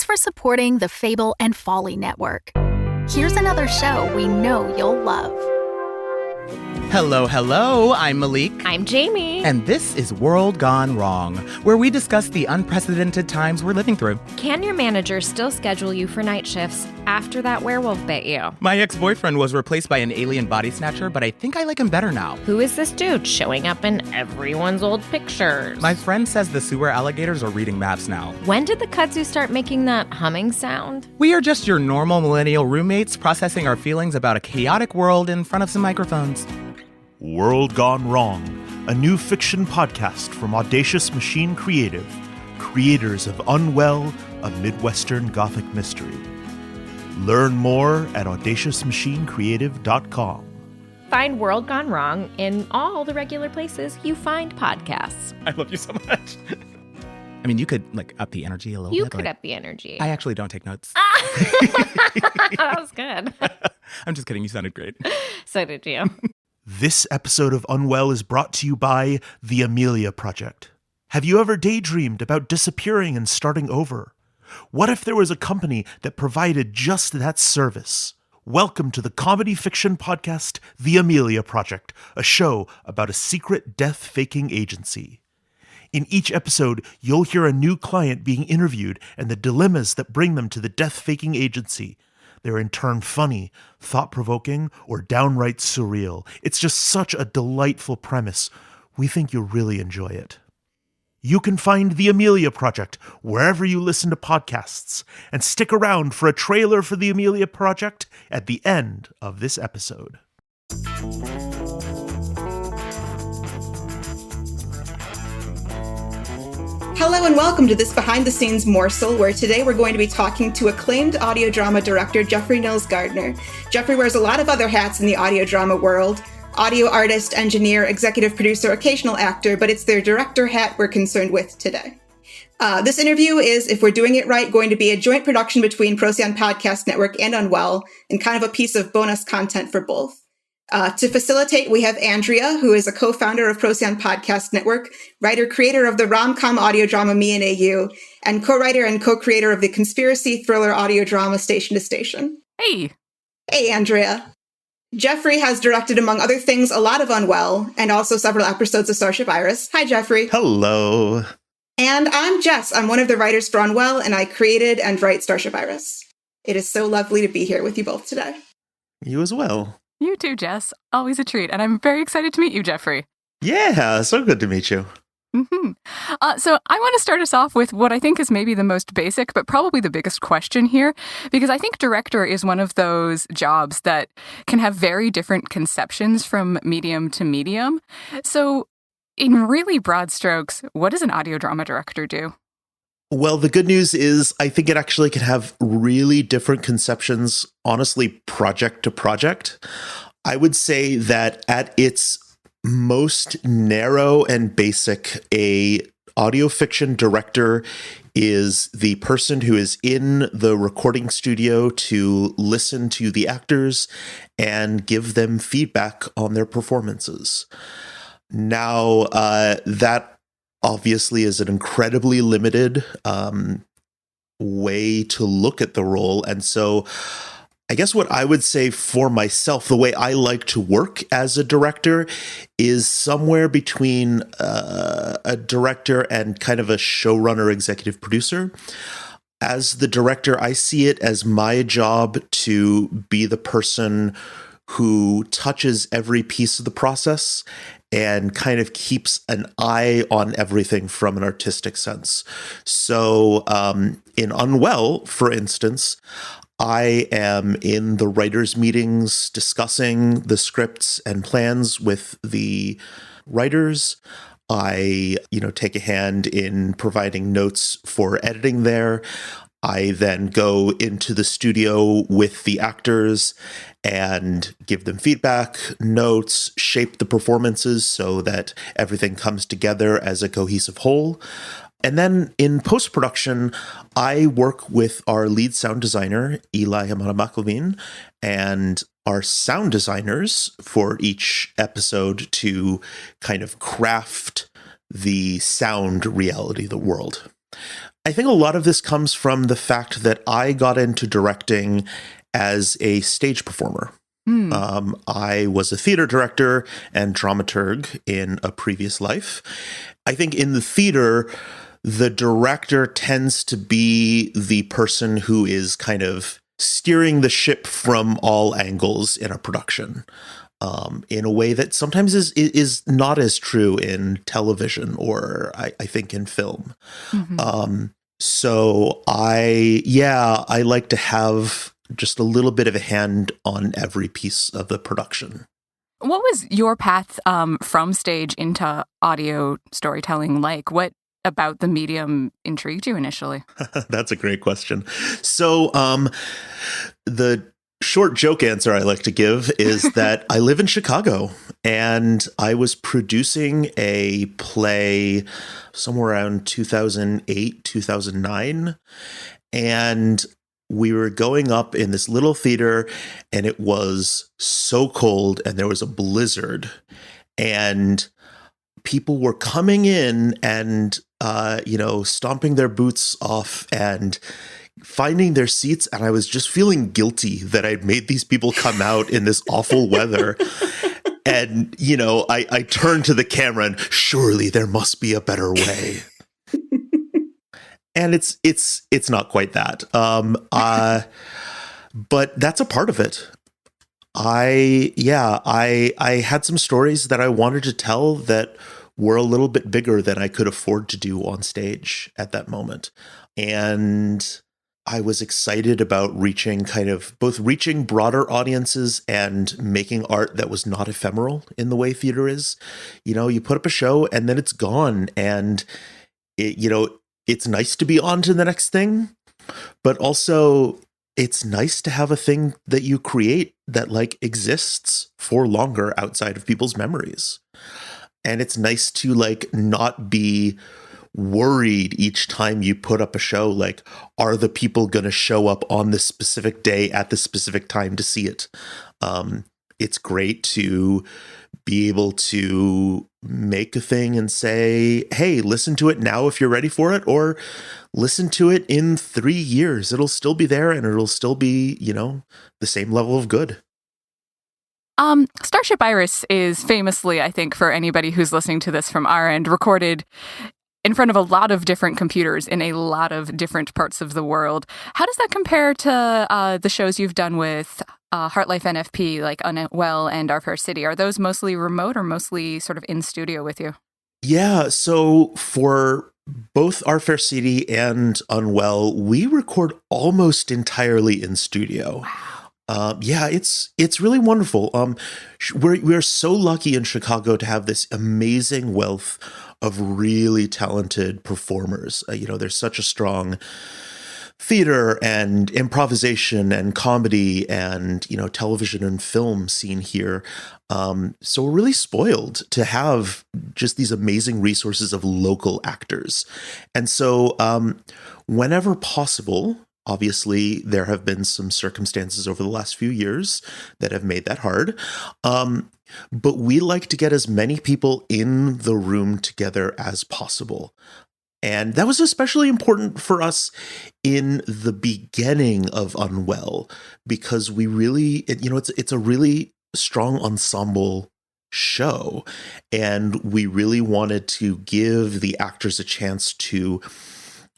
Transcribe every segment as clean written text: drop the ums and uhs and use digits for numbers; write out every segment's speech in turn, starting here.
for supporting the Fable and Folly Network. Here's another show we know you'll love. Hello, I'm Malik. I'm Jamie. And this is World Gone Wrong, where we discuss the unprecedented times we're living through. Can your manager still schedule you for night shifts after that werewolf bit you? My ex-boyfriend was replaced by an alien body snatcher, but I think I like him better now. Who is this dude showing up in everyone's old pictures? My friend says the sewer alligators are reading maps now. When did the kudzu start making that humming sound? We are just your normal millennial roommates processing our feelings about a chaotic world in front of some microphones. World Gone Wrong, a new fiction podcast from Audacious Machine Creative, creators of Unwell, a Midwestern Gothic mystery. Learn more at audaciousmachinecreative.com. Find World Gone Wrong in all the regular places you find podcasts. I love you so much. I mean, you could, up the energy a little bit. You could up the energy. I actually don't take notes. That was good. I'm just kidding. You sounded great. So did you. This episode of Unwell is brought to you by The Amelia Project. Have you ever daydreamed about disappearing and starting over? What if there was a company that provided just that service? Welcome to the comedy fiction podcast, The Amelia Project, a show about a secret death-faking agency. In each episode, you'll hear a new client being interviewed and the dilemmas that bring them to the death-faking agency. They're in turn funny, thought-provoking, or downright surreal. It's just such a delightful premise. We think you'll really enjoy it. You can find The Amelia Project wherever you listen to podcasts, and stick around for a trailer for The Amelia Project at the end of this episode. Hello and welcome to this behind-the-scenes morsel, where today we're going to be talking to acclaimed audio drama director Jeffrey Nils Gardner. Jeffrey wears a lot of other hats in the audio drama world: audio artist, engineer, executive producer, occasional actor, but it's their director hat we're concerned with today. This interview is, if we're doing it right, going to be a joint production between Procyon Podcast Network and Unwell, and kind of a piece of bonus content for both. To facilitate, we have Andrea, who is a co-founder of Procyon Podcast Network, writer-creator of the rom-com audio drama Me and AU, and co-writer and co-creator of the conspiracy thriller audio drama Station to Station. Hey! Hey, Andrea. Jeffrey has directed, among other things, a lot of Unwell, and also several episodes of Starship Iris. Hi, Jeffrey. Hello. And I'm Jess. I'm one of the writers for Unwell, and I created and write Starship Iris. It is so lovely to be here with you both today. You as well. You too, Jess. Always a treat. And I'm very excited to meet you, Jeffrey. Yeah, so good to meet you. Mm-hmm. So I want to start us off with what I think is maybe the most basic, but probably the biggest question here, because I think director is one of those jobs that can have very different conceptions from medium to medium. So in really broad strokes, what does an audio drama director do? Well, the good news is I think it actually can have really different conceptions, honestly, project to project. I would say that at its most narrow and basic, a audio fiction director is the person who is in the recording studio to listen to the actors and give them feedback on their performances. Now, that obviously is an incredibly limited way to look at the role. And so I guess what I would say for myself, the way I like to work as a director is somewhere between a director and kind of a showrunner executive producer. As the director, I see it as my job to be the person who touches every piece of the process and kind of keeps an eye on everything from an artistic sense. So in Unwell, for instance, I am in the writers' meetings discussing the scripts and plans with the writers. I, take a hand in providing notes for editing there. I then go into the studio with the actors and give them feedback, notes, shape the performances so that everything comes together as a cohesive whole. And then in post-production, I work with our lead sound designer, Eli Hamada McElveen, and our sound designers for each episode to kind of craft the sound reality of the world. I think a lot of this comes from the fact that I got into directing as a stage performer. I was a theater director and dramaturg in a previous life. I think in the theater, the director tends to be the person who is kind of steering the ship from all angles in a production, in a way that sometimes is not as true in television or I think in film. So I like to have just a little bit of a hand on every piece of the production. What was your path from stage into audio storytelling like? What about the medium intrigued you initially? That's a great question. So the short joke answer I like to give is that I live in Chicago, and I was producing a play somewhere around 2008, 2009. And we were going up in this little theater, and it was so cold, and there was a blizzard, and people were coming in and, stomping their boots off and finding their seats. And I was just feeling guilty that I'd made these people come out in this awful weather. And, I turned to the camera and surely there must be a better way. And it's not quite that. But that's a part of it. I had some stories that I wanted to tell that were a little bit bigger than I could afford to do on stage at that moment. And I was excited about reaching broader audiences and making art that was not ephemeral in the way theater is. You put up a show and then it's gone, and it's nice to be on to the next thing, but also it's nice to have a thing that you create that exists for longer outside of people's memories. And it's nice to not be worried each time you put up a show, are the people going to show up on this specific day at the specific time to see it? It's great to be able to make a thing and say, hey, listen to it now if you're ready for it, or listen to it in 3 years. It'll still be there and it'll still be, the same level of good. Starship Iris is famously, I think, for anybody who's listening to this from our end, recorded in front of a lot of different computers in a lot of different parts of the world. How does that compare to the shows you've done with Heartlife NFP, like Unwell and Our Fair City? Are those mostly remote or mostly sort of in studio with you? Yeah, so for both Our Fair City and Unwell, we record almost entirely in studio. Wow. It's really wonderful. We're so lucky in Chicago to have this amazing wealth of really talented performers. There's such a strong theater and improvisation and comedy and, television and film scene here. So we're really spoiled to have just these amazing resources of local actors. And so whenever possible, obviously, there have been some circumstances over the last few years that have made that hard. But we like to get as many people in the room together as possible. And that was especially important for us in the beginning of Unwell, because we really, it's a really strong ensemble show. And we really wanted to give the actors a chance to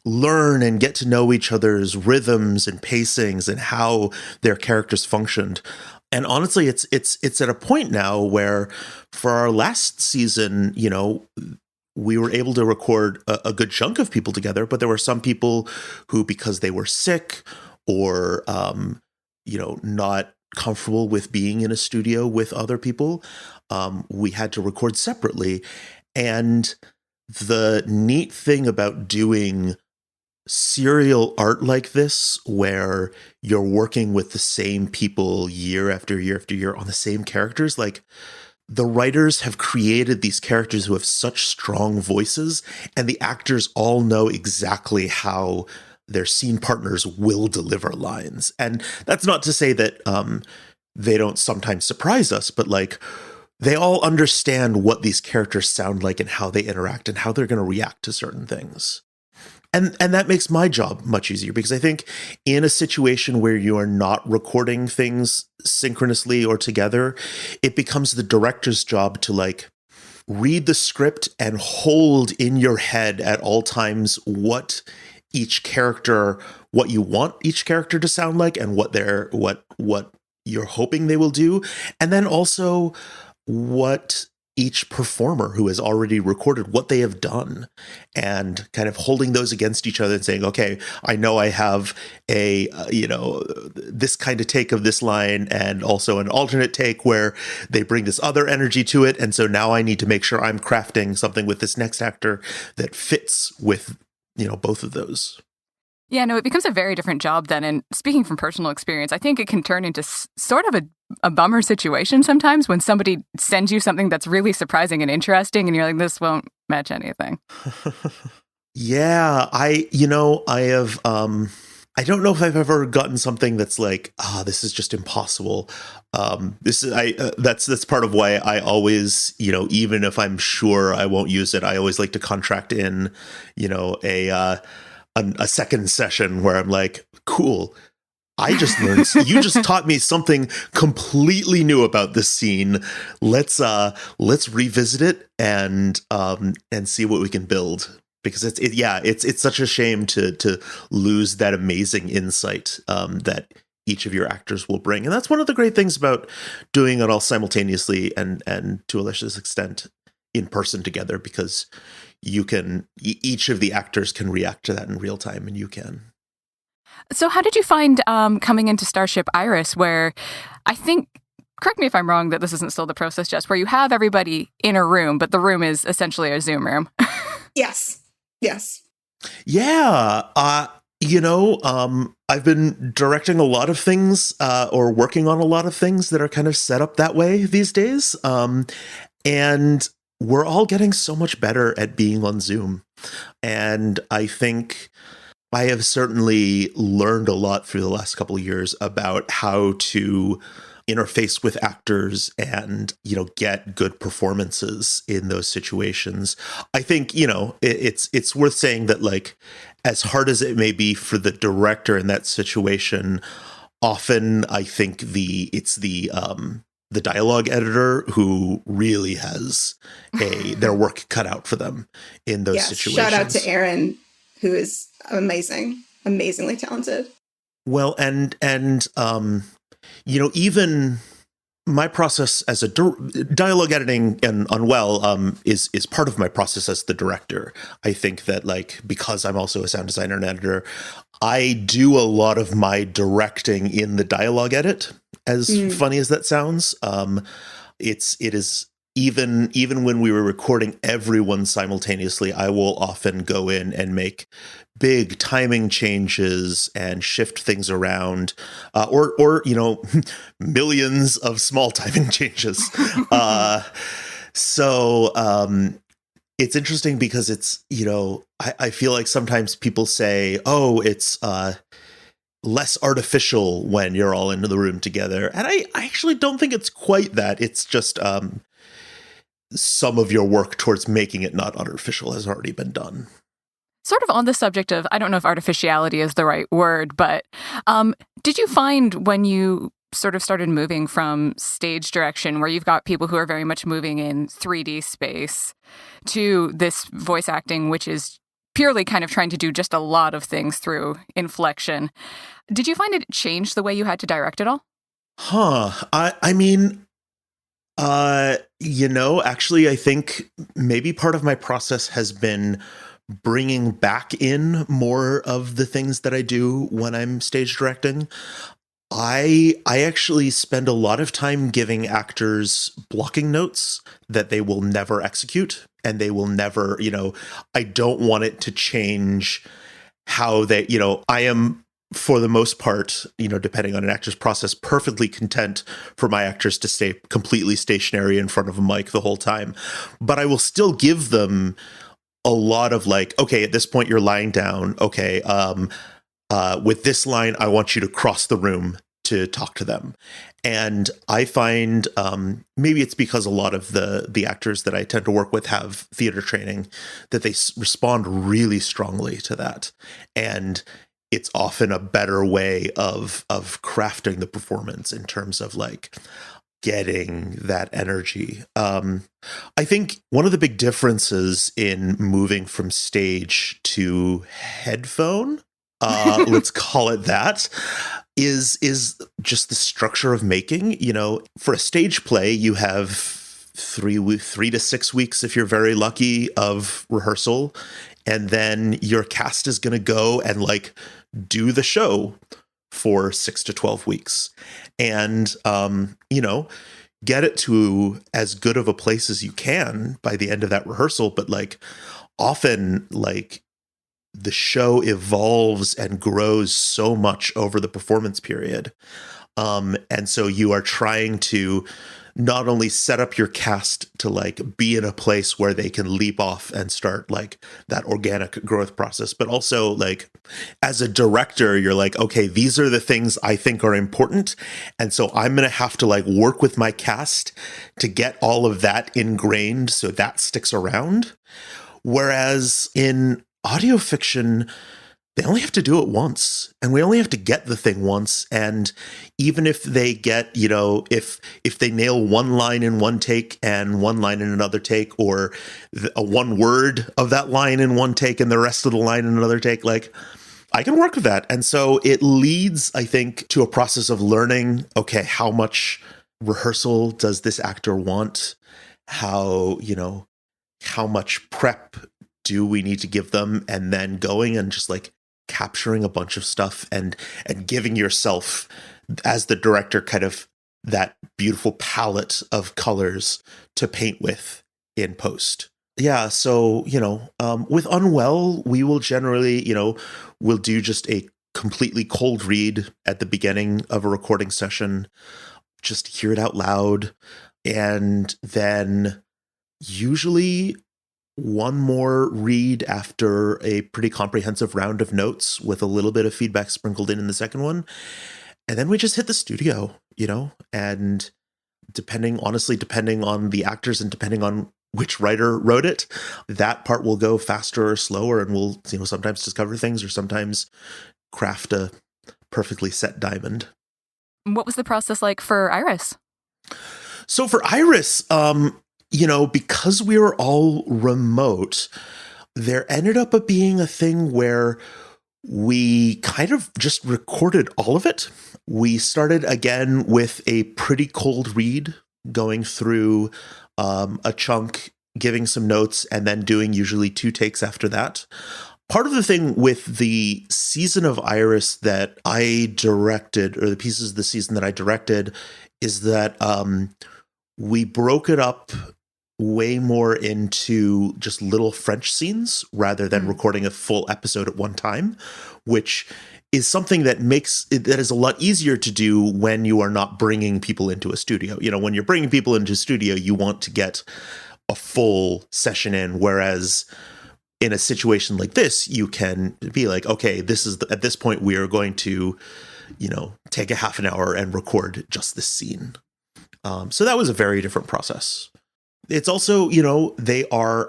learn and get to know each other's rhythms and pacings and how their characters functioned. And honestly, it's at a point now where for our last season, we were able to record a good chunk of people together, but there were some people who, because they were sick or, not comfortable with being in a studio with other people, we had to record separately. And the neat thing about doing serial art like this, where you're working with the same people year after year after year on the same characters, the writers have created these characters who have such strong voices, and the actors all know exactly how their scene partners will deliver lines. And that's not to say that they don't sometimes surprise us, but they all understand what these characters sound like and how they interact and how they're going to react to certain things. And that makes my job much easier, because I think in a situation where you are not recording things synchronously or together, it becomes the director's job to like read the script and hold in your head at all times what you want each character to sound like, and what you're hoping they will do, and then also what each performer who has already recorded, what they have done, and kind of holding those against each other and saying, okay, I know I have a, this kind of take of this line, and also an alternate take where they bring this other energy to it. And so now I need to make sure I'm crafting something with this next actor that fits with, both of those. Yeah, no, it becomes a very different job then. And speaking from personal experience, I think it can turn into sort of a bummer situation sometimes when somebody sends you something that's really surprising and interesting, and you're like, this won't match anything. Yeah, I have, I don't know if I've ever gotten something that's like, this is just impossible. That's part of why I always, even if I'm sure I won't use it, I always like to contract in, a second session where I'm like, cool, I just learned, you just taught me something completely new about this scene. Let's revisit it and see what we can build, because it's such a shame to lose that amazing insight that each of your actors will bring. And that's one of the great things about doing it all simultaneously and to a lesser extent in person together, because each of the actors can react to that in real time, and you can. So how did you find coming into Starship Iris, where I think, correct me if I'm wrong, that this isn't still the process, Jess, where you have everybody in a room, but the room is essentially a Zoom room? Yes. Yeah. I've been directing a lot of things or working on a lot of things that are kind of set up that way these days. And we're all getting so much better at being on Zoom. And I think I have certainly learned a lot through the last couple of years about how to interface with actors and, get good performances in those situations. I think, it's worth saying that, like, as hard as it may be for the director in that situation, often I think it's the dialogue editor who really has their work cut out for them in those situations. Shout out to Aaron, who is amazingly talented. Well, and even my process as a dialogue editing and Unwell is part of my process as the director. I think that, like, because I'm also a sound designer and editor, I do a lot of my directing in the dialogue edit. As funny as that sounds, it is even when we were recording everyone simultaneously, I will often go in and make big timing changes and shift things around, or millions of small timing changes. So it's interesting because it's, I feel like sometimes people say, oh, it's less artificial when you're all in the room together. And I actually don't think it's quite that. It's just some of your work towards making it not artificial has already been done. Sort of on the subject of, I don't know if artificiality is the right word, but did you find when you sort of started moving from stage direction, where you've got people who are very much moving in 3D space, to this voice acting, which is purely kind of trying to do just a lot of things through inflection, did you find it changed the way you had to direct it all? Actually, I think maybe part of my process has been bringing back in more of the things that I do when I'm stage directing. I actually spend a lot of time giving actors blocking notes that they will never execute, and they will never, I don't want it to change how they, I am, for the most part, depending on an actor's process, perfectly content for my actors to stay completely stationary in front of a mic the whole time. But I will still give them a lot of, like, okay, at this point you're lying down. Okay, with this line, I want you to cross the room to talk to them. And I find maybe it's because a lot of the actors that I tend to work with have theater training, that they respond really strongly to that. And it's often a better way of crafting the performance in terms of like getting that energy. I think one of the big differences in moving from stage to headphone, let's call it that, is just the structure of making. You know, for a stage play, you have 3 to 6 weeks, if you're very lucky, of rehearsal. And then your cast is going to go and like do the show for 6 to 12 weeks. And, you know, get it to as good of a place as you can by the end of that rehearsal. But like often, like, the show evolves and grows so much over the performance period. And so you are trying to not only set up your cast to like be in a place where they can leap off and start like that organic growth process, but also like as a director, you're like, okay, these are the things I think are important. And so I'm going to have to like work with my cast to get all of that ingrained so that sticks around. Whereas in audio fiction, they only have to do it once, and we only have to get the thing once. And even if they get, you know, if they nail one line in one take and one line in another take, or one word of that line in one take and the rest of the line in another take, like, I can work with that. And so it leads, I think, to a process of learning, okay, how much rehearsal does this actor want? How much prep do we need to give them? And then going and just like capturing a bunch of stuff and giving yourself, as the director, kind of that beautiful palette of colors to paint with in post. Yeah, so, you know, with Unwell, we will generally, you know, we'll do just a completely cold read at the beginning of a recording session, just hear it out loud, and then usually one more read after a pretty comprehensive round of notes with a little bit of feedback sprinkled in the second one. And then we just hit the studio, you know, and depending on the actors and depending on which writer wrote it, that part will go faster or slower, and we'll, you know, sometimes discover things or sometimes craft a perfectly set diamond. What was the process like for Iris? So for Iris, you know, because we were all remote, there ended up being a thing where we kind of just recorded all of it. We started again with a pretty cold read, going through a chunk, giving some notes, and then doing usually 2 takes after that. Part of the thing with the season of Iris that I directed, or the pieces of the season that I directed, is that we broke it up way more into just little French scenes rather than recording a full episode at one time, which is something that is a lot easier to do when you are not bringing people into a studio. You know, when you're bringing people into a studio, you want to get a full session in, whereas in a situation like this, you can be like, okay, at this point we are going to, you know, take a half an hour and record just this scene. So that was a very different process. It's also, you know, they are,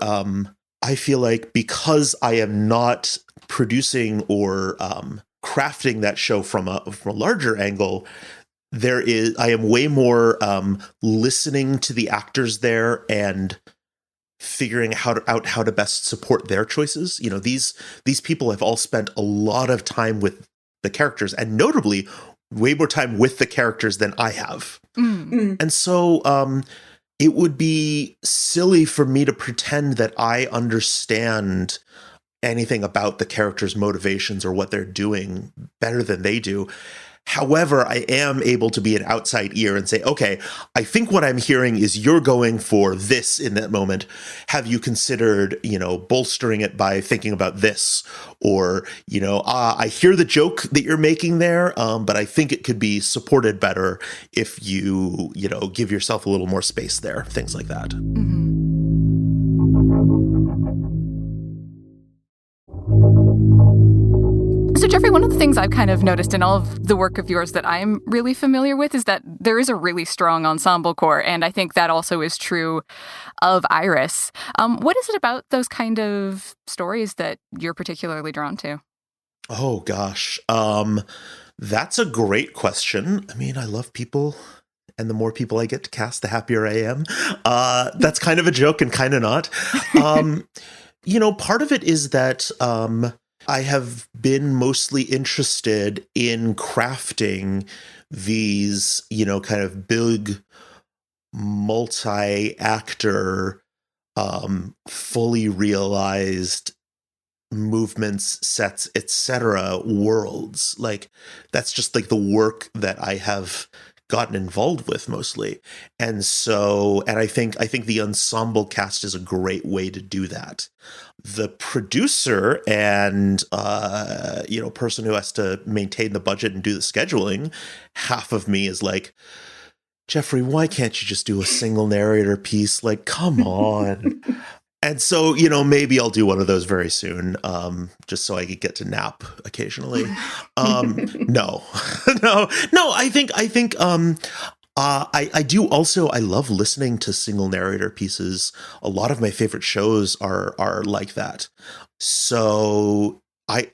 I feel like, because I am not producing or crafting that show from a larger angle, I am way more listening to the actors there and figuring out how to best support their choices. You know, these people have all spent a lot of time with the characters, and notably way more time with the characters than I have. And so it would be silly for me to pretend that I understand anything about the characters' motivations or what they're doing better than they do. However, I am able to be an outside ear and say, okay, I think what I'm hearing is you're going for this in that moment. Have you considered, you know, bolstering it by thinking about this? Or, you know, I hear the joke that you're making there, but I think it could be supported better if you know, give yourself a little more space there. Things like that. Mm-hmm. So, Jeffrey, one of the things I've kind of noticed in all of the work of yours that I'm really familiar with is that there is a really strong ensemble core, and I think that also is true of Iris. What is it about those kind of stories that you're particularly drawn to? Oh, gosh. That's a great question. I mean, I love people, and the more people I get to cast, the happier I am. That's kind of a joke and kind of not. Part of it is that I have been mostly interested in crafting these, kind of big multi-actor, fully realized movements, sets, etc. worlds. Like, that's just like the work that I have gotten involved with mostly. And I think the ensemble cast is a great way to do that. The producer and person who has to maintain the budget and do the scheduling, half of me is like, Jeffrey, why can't you just do a single narrator piece? Like, come on. And so, maybe I'll do one of those very soon, just so I could get to nap occasionally. No. I think I do also. I love listening to single narrator pieces. A lot of my favorite shows are like that. So I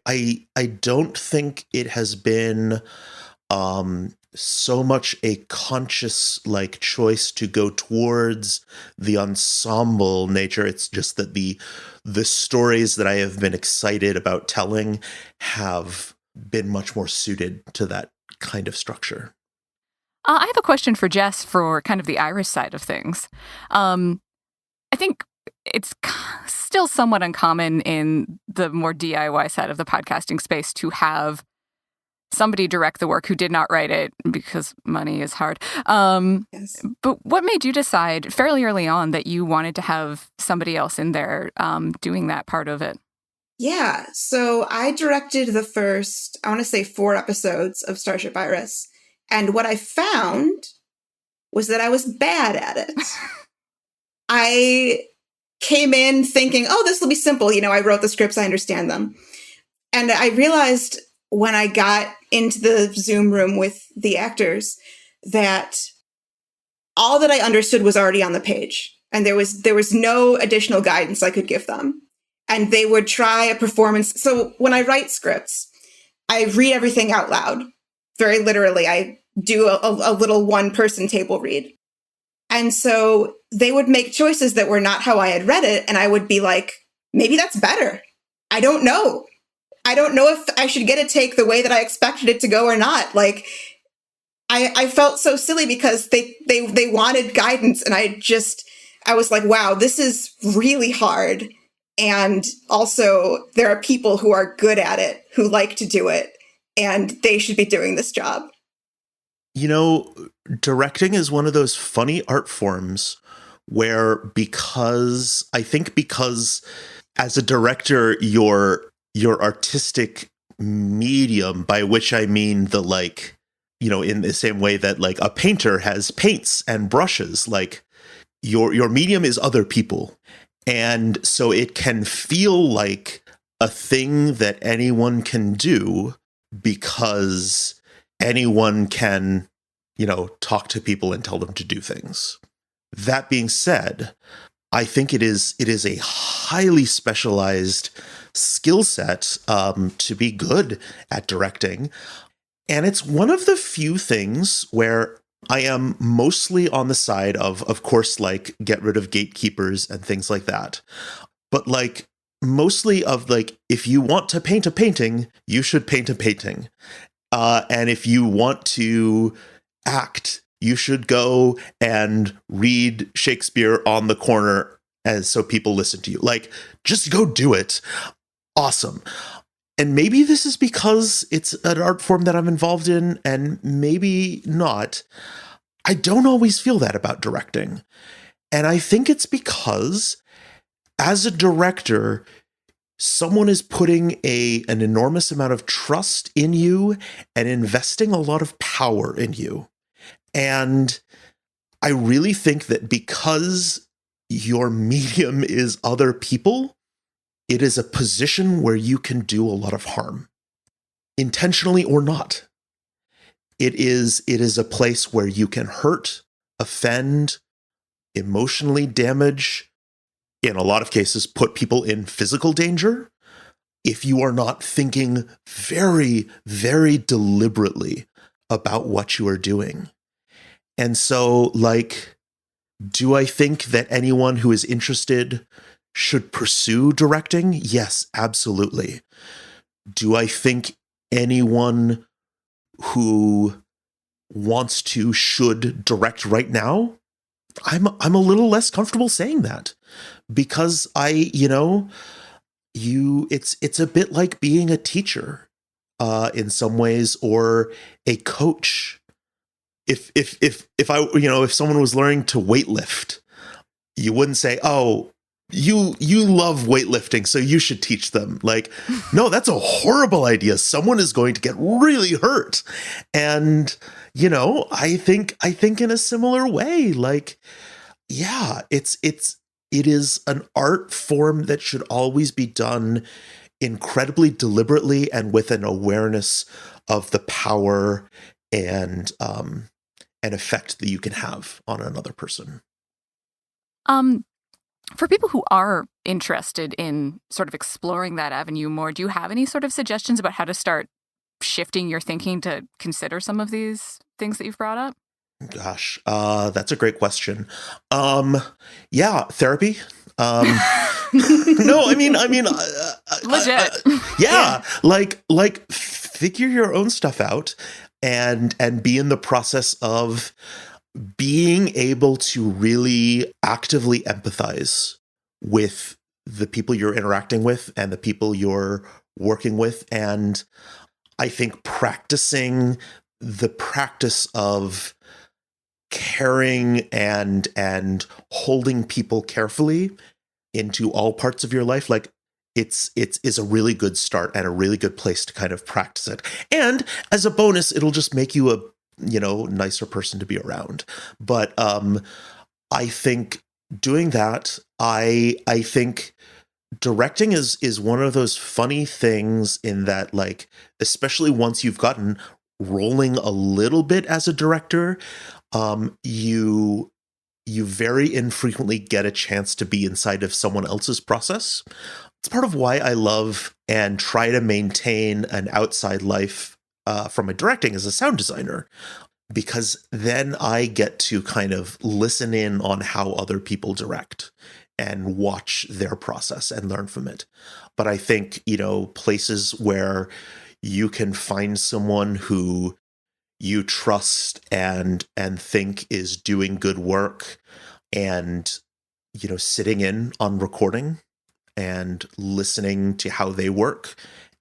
don't think it has been so much a conscious choice to go towards the ensemble nature. It's just that the stories that I have been excited about telling have been much more suited to that kind of structure. I have a question for Jess for kind of the Iris side of things. I think it's still somewhat uncommon in the more DIY side of the podcasting space to have somebody direct the work who did not write it because money is hard. Yes. But what made you decide fairly early on that you wanted to have somebody else in there doing that part of it? Yeah. So I directed the first, 4 episodes of Starship Iris. And what I found was that I was bad at it. I came in thinking, oh, this will be simple. I wrote the scripts, I understand them. And I realized when I got into the Zoom room with the actors that all that I understood was already on the page. And there was no additional guidance I could give them. And they would try a performance. So when I write scripts, I read everything out loud. Very literally, I do a little one-person table read. And so they would make choices that were not how I had read it. And I would be like, maybe that's better. I don't know. I don't know if I should get a take the way that I expected it to go or not. I felt so silly because they wanted guidance. And I was like, wow, this is really hard. And also there are people who are good at it, who like to do it, and they should be doing this job. Directing is one of those funny art forms where because as a director, your artistic medium, by which I mean in the same way that a painter has paints and brushes, your medium is other people. And so it can feel like a thing that anyone can do because anyone can, talk to people and tell them to do things. That being said, I think it is a highly specialized skill set to be good at directing. And it's one of the few things where I am mostly on the side of course, get rid of gatekeepers and things like that. But mostly of if you want to paint a painting, you should paint a painting. And if you want to act, you should go and read Shakespeare on the corner so people listen to you. Just go do it. Awesome. And maybe this is because it's an art form that I'm involved in, and maybe not. I don't always feel that about directing. And I think it's because as a director, someone is putting an enormous amount of trust in you and investing a lot of power in you. And I really think that because your medium is other people, it is a position where you can do a lot of harm. intentionally or not. It is a place where you can hurt, offend, emotionally damage, in a lot of cases, put people in physical danger if you are not thinking very, very deliberately about what you are doing. And so, like, do I think that anyone who is interested should pursue directing? Yes, absolutely. Do I think anyone who wants to should direct right now? I'm a little less comfortable saying that, because it's a bit like being a teacher in some ways, or a coach. If someone was learning to weightlift, you wouldn't say, "Oh, you love weightlifting, so you should teach them." Like, no, that's a horrible idea. Someone is going to get really hurt. And, I think in a similar way, like, yeah, it is an art form that should always be done incredibly deliberately and with an awareness of the power and effect that you can have on another person. For people who are interested in sort of exploring that avenue more, do you have any sort of suggestions about how to start shifting your thinking to consider some of these things that you've brought up? Gosh, that's a great question. Yeah, therapy. No, I mean, legit. Yeah, like figure your own stuff out and be in the process of being able to really actively empathize with the people you're interacting with and the people you're working with. And I think practicing the practice of caring and holding people carefully into all parts of your life, like it's a really good start and a really good place to kind of practice it. And as a bonus, it'll just make you a nicer person to be around. But I think doing that, I think directing is one of those funny things in that, like, especially once you've gotten rolling a little bit as a director, you very infrequently get a chance to be inside of someone else's process. It's part of why I love and try to maintain an outside life from my directing as a sound designer, because then I get to kind of listen in on how other people direct and watch their process and learn from it. But I think, places where you can find someone who you trust and think is doing good work, and sitting in on recording and listening to how they work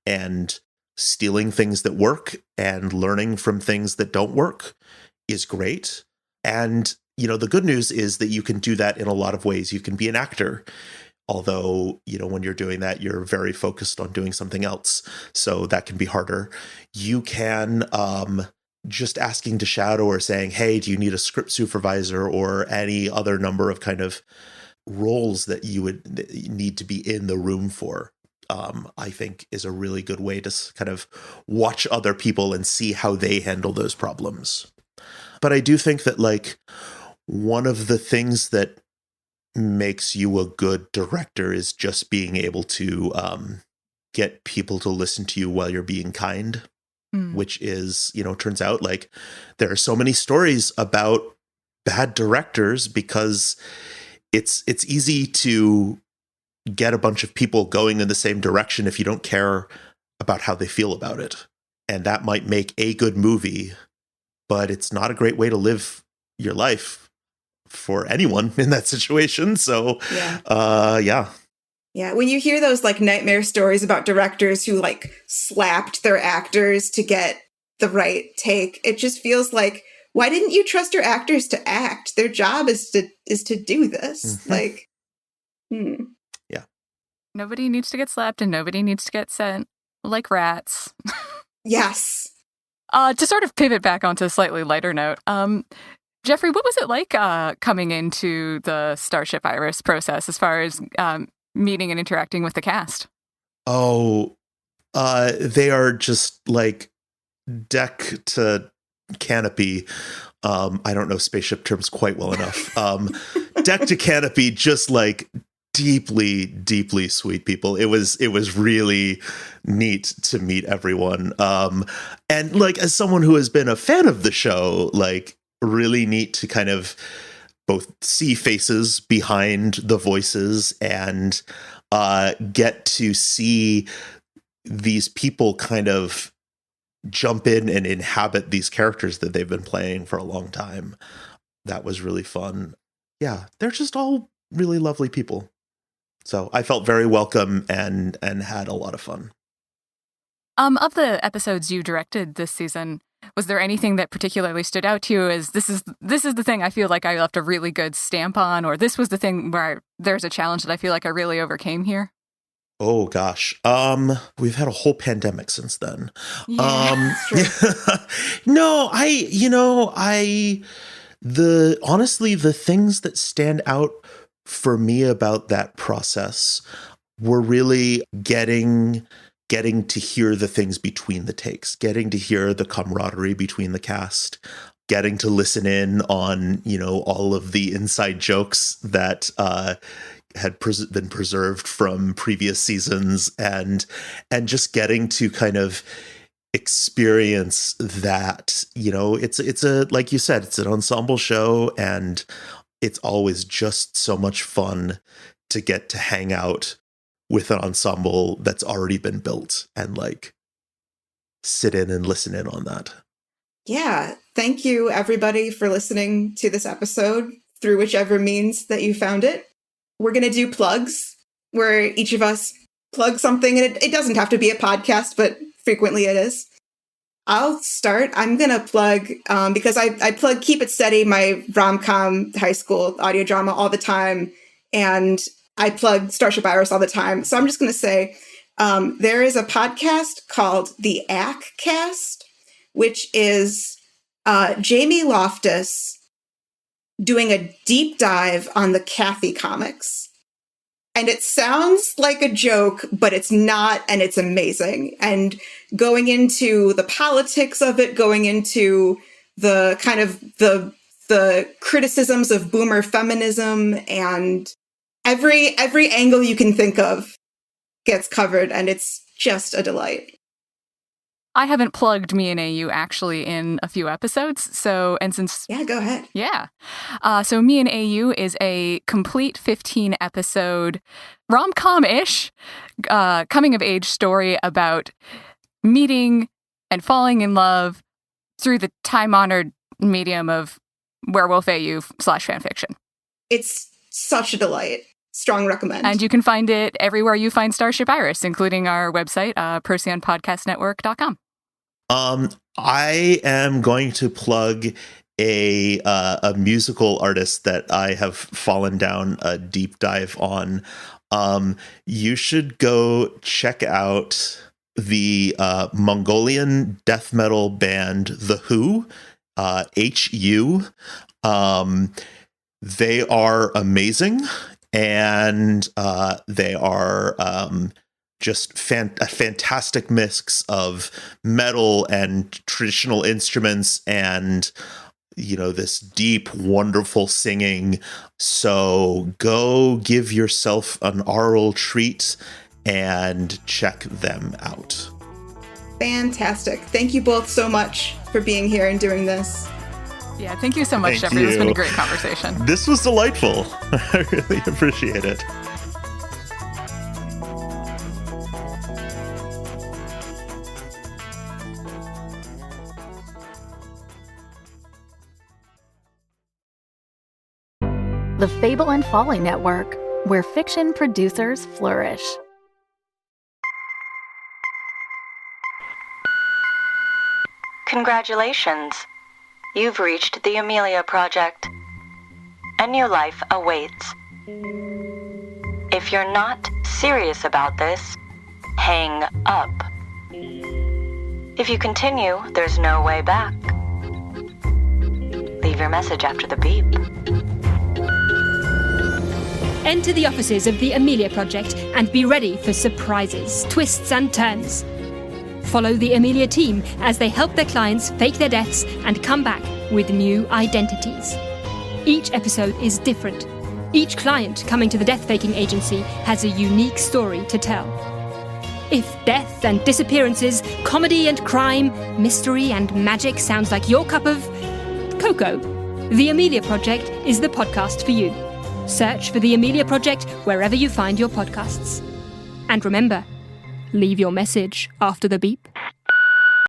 and stealing things that work and learning from things that don't work is great. And the good news is that you can do that in a lot of ways. You can be an actor, although when you're doing that, you're very focused on doing something else, so that can be harder. You can just asking to shadow or saying, "Hey, do you need a script supervisor?" or any other number of kind of roles that you would need to be in the room for, I think is a really good way to kind of watch other people and see how they handle those problems. But I do think that, like, one of the things that makes you a good director is just being able to get people to listen to you while you're being kind. Which is, turns out, like, there are so many stories about bad directors because it's easy to get a bunch of people going in the same direction if you don't care about how they feel about it. And that might make a good movie, but it's not a great way to live your life for anyone in that situation. So, yeah. Yeah, when you hear those like nightmare stories about directors who like slapped their actors to get the right take, it just feels like, why didn't you trust your actors to act? Their job is to do this. Mm-hmm. Yeah. Nobody needs to get slapped and nobody needs to get sent like rats. Yes. To sort of pivot back onto a slightly lighter note, Jeffrey, what was it like coming into the Starship Iris process as far as meeting and interacting with the cast? Oh, They are just like deck to canopy. I don't know spaceship terms quite well enough. Deck to canopy, just like deeply, deeply sweet people. It was really neat to meet everyone. And like, as someone who has been a fan of the show, like really neat to kind of both see faces behind the voices and get to see these people kind of jump in and inhabit these characters that they've been playing for a long time. That was really fun. Yeah, they're just all really lovely people. So I felt very welcome and had a lot of fun. Of the episodes you directed this season, was there anything that particularly stood out to you as this is the thing I feel like I left a really good stamp on, or this was the thing where there's a challenge that I feel like I really overcame here? Oh gosh. We've had a whole pandemic since then. Yeah, No, honestly, the things that stand out for me about that process were really getting to hear the things between the takes, getting to hear the camaraderie between the cast, getting to listen in on, all of the inside jokes that had been preserved from previous seasons, and just getting to kind of experience that. It's a, like you said, it's an ensemble show, and it's always just so much fun to get to hang out with an ensemble that's already been built and like sit in and listen in on that. Yeah. Thank you, everybody, for listening to this episode through whichever means that you found it. We're going to do plugs where each of us plug something, and it doesn't have to be a podcast, but frequently it is. I'll start. I'm going to plug, because I plug Keep It Steady, my rom-com high school audio drama, all the time. And I plug Starship Iris all the time. So I'm just going to say there is a podcast called The ACK-Cast, which is Jamie Loftus doing a deep dive on the Kathy comics. And it sounds like a joke, but it's not, and it's amazing. And going into the politics of it, going into the kind of the criticisms of boomer feminism, and every angle you can think of gets covered, and it's just a delight. I haven't plugged Me and AU actually in a few episodes, so Yeah, go ahead. Yeah. So Me and AU is a complete 15-episode rom-com-ish coming-of-age story about meeting and falling in love through the time-honored medium of werewolf AU / fanfiction. It's such a delight. Strong recommend. And you can find it everywhere you find Starship Iris, including our website, ProcyonPodcastNetwork.com. I am going to plug a musical artist that I have fallen down a deep dive on. You should go check out the Mongolian death metal band The Who, HU. They are amazing, and they are just a fantastic mix of metal and traditional instruments, and this deep, wonderful singing. So go give yourself an aural treat and check them out. Fantastic. Thank you both so much for being here and doing this. Yeah, thank you so much, Jeffrey. This has been a great conversation. This was delightful. I really appreciate it. The Fable and Folly Network, where fiction producers flourish. Congratulations. You've reached the Amelia Project. A new life awaits. If you're not serious about this, hang up. If you continue, there's no way back. Leave your message after the beep. Enter the offices of the Amelia Project and be ready for surprises, twists and turns. Follow the Amelia team as they help their clients fake their deaths and come back with new identities. Each episode is different. Each client coming to the death-faking agency has a unique story to tell. If death and disappearances, comedy and crime, mystery and magic sounds like your cup of cocoa, The Amelia Project is the podcast for you. Search for The Amelia Project wherever you find your podcasts. And remember, leave your message after the beep.